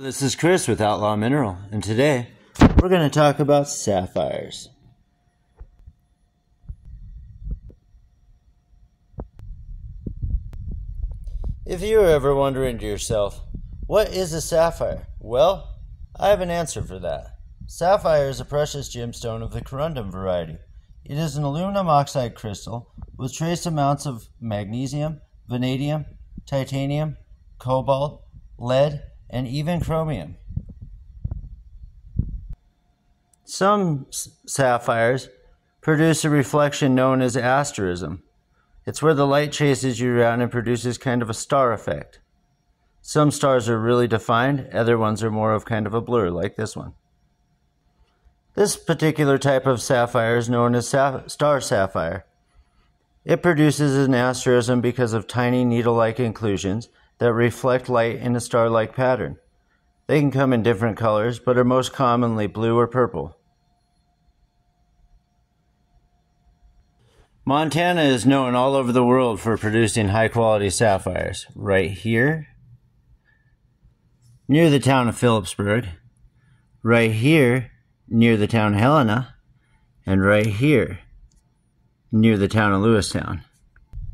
This is Chris with Outlaw Mineral, and today we're going to talk about sapphires. If you were ever wondering to yourself, what is a sapphire? Well, I have an answer for that. Sapphire is a precious gemstone of the corundum variety. It is an aluminum oxide crystal with trace amounts of magnesium, vanadium, titanium, cobalt, lead, and even chromium. Some sapphires produce a reflection known as asterism. It's where the light chases you around and produces kind of a star effect. Some stars are really defined, other ones are more of kind of a blur, like this one. This particular type of sapphire is known as star sapphire. It produces an asterism because of tiny needle-like inclusions that reflect light in a star-like pattern. They can come in different colors, but are most commonly blue or purple. Montana is known all over the world for producing high-quality sapphires. Right here, near the town of Phillipsburg, right here, near the town of Helena, and right here, near the town of Lewistown.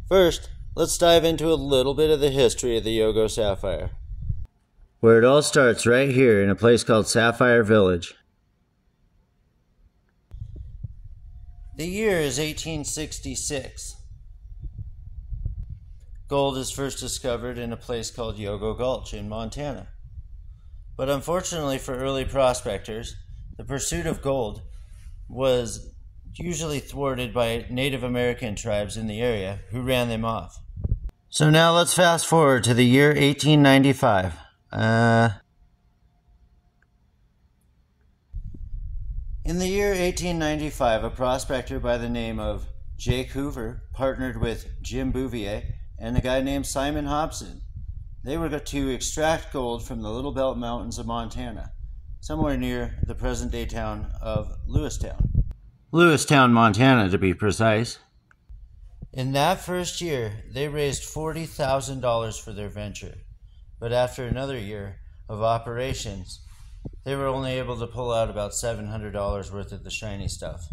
First, let's dive into a little bit of the history of the Yogo sapphire, where it all starts right here in a place called Sapphire Village. The year is 1866. Gold is first discovered in a place called Yogo Gulch in Montana. But unfortunately for early prospectors, the pursuit of gold was usually thwarted by Native American tribes in the area who ran them off. So now let's fast forward to the year 1895. In the year 1895, a prospector by the name of Jake Hoover partnered with Jim Bouvier and a guy named Simon Hobson. They were to extract gold from the Little Belt Mountains of Montana, somewhere near the present-day town of Lewistown. Lewistown, Montana, to be precise. In that first year, they raised $40,000 for their venture, but after another year of operations, they were only able to pull out about $700 worth of the shiny stuff.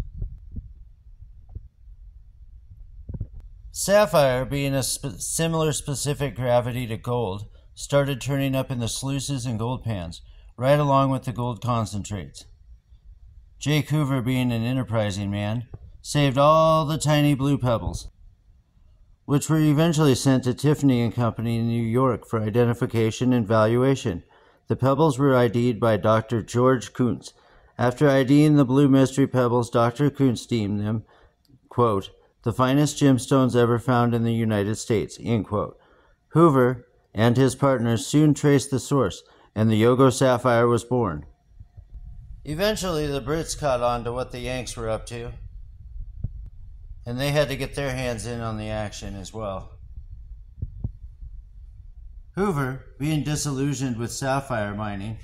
Sapphire, being a similar specific gravity to gold, started turning up in the sluices and gold pans, right along with the gold concentrates. Jake Hoover, being an enterprising man, saved all the tiny blue pebbles, which were eventually sent to Tiffany and Company in New York for identification and valuation. The pebbles were ID'd by Dr. George Kuntz. After IDing the blue mystery pebbles, Dr. Kuntz deemed them, quote, the finest gemstones ever found in the United States, end quote. Hoover and his partners soon traced the source, and the Yogo sapphire was born. Eventually, the Brits caught on to what the Yanks were up to, and they had to get their hands in on the action as well. Hoover, being disillusioned with sapphire mining,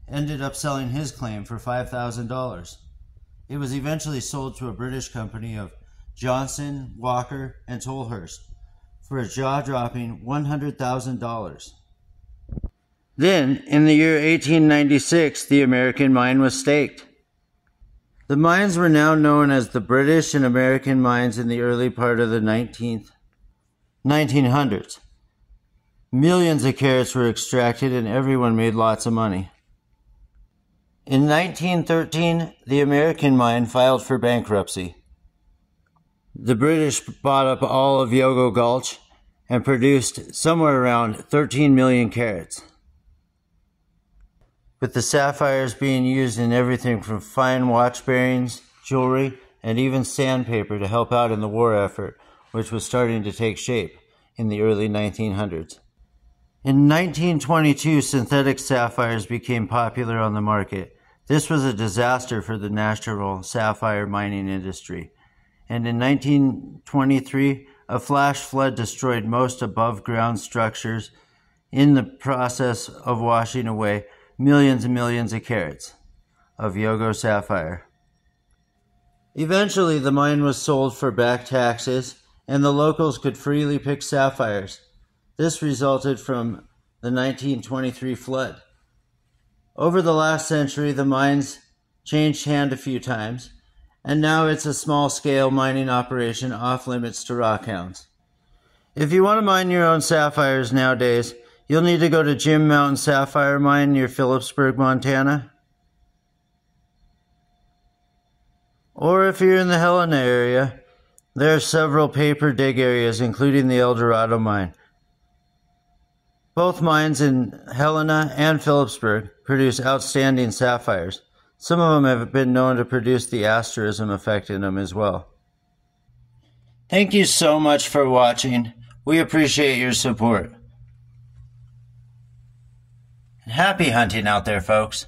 ended up selling his claim for $5,000. It was eventually sold to a British company of Johnson, Walker, and Tolhurst for a jaw-dropping $100,000. Then, in the year 1896, the American mine was staked. The mines were now known as the British and American mines in the early part of the 1900s. Millions of carats were extracted and everyone made lots of money. In 1913, the American mine filed for bankruptcy. The British bought up all of Yogo Gulch and produced somewhere around 13 million carats, with the sapphires being used in everything from fine watch bearings, jewelry, and even sandpaper to help out in the war effort, which was starting to take shape in the early 1900s. In 1922, synthetic sapphires became popular on the market. This was a disaster for the natural sapphire mining industry. And in 1923, a flash flood destroyed most above-ground structures in the process of washing away millions and millions of carats of Yogo sapphire. Eventually, the mine was sold for back taxes, and the locals could freely pick sapphires. This resulted from the 1923 flood. Over the last century, the mines changed hand a few times, and now it's a small-scale mining operation off limits to rockhounds. If you want to mine your own sapphires nowadays, you'll need to go to Jim Mountain Sapphire Mine near Phillipsburg, Montana. Or if you're in the Helena area, there are several pay-per-dig areas, including the El Dorado mine. Both mines in Helena and Phillipsburg produce outstanding sapphires. Some of them have been known to produce the asterism effect in them as well. Thank you so much for watching. We appreciate your support. And happy hunting out there, folks.